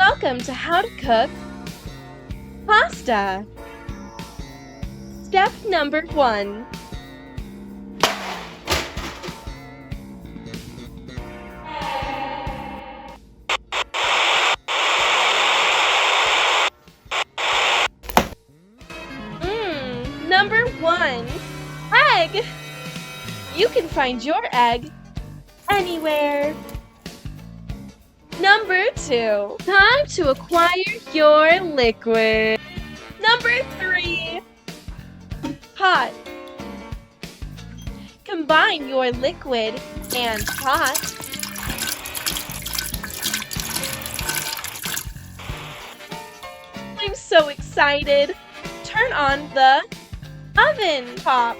Welcome to How to Cook Pasta. Step number 1. Number 1. Egg! You can find your egg anywhere. Number 2. Time to acquire your liquid. Number 3. Pot. Combine your liquid and pot. I'm so excited. Turn on the oven top.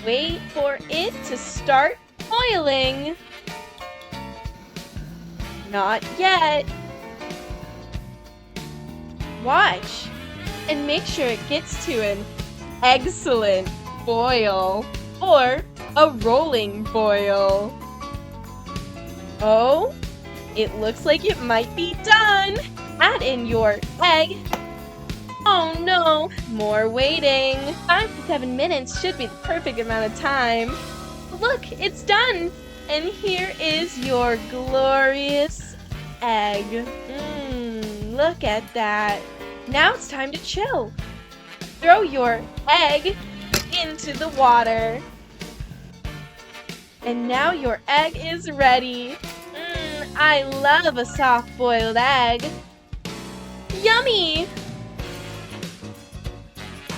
Wait for it to start boiling. Not yet. Watch and make sure it gets to an excellent boil or a rolling boil. Oh, it looks like it might be done. Add in your egg. Oh no, more waiting. 5 to 7 minutes should be the perfect amount of time. Look, it's done. And here is your glorious egg. Look at that. Now it's time to chill. Throw your egg into the water. And now your egg is ready. I love a soft-boiled egg. Yummy!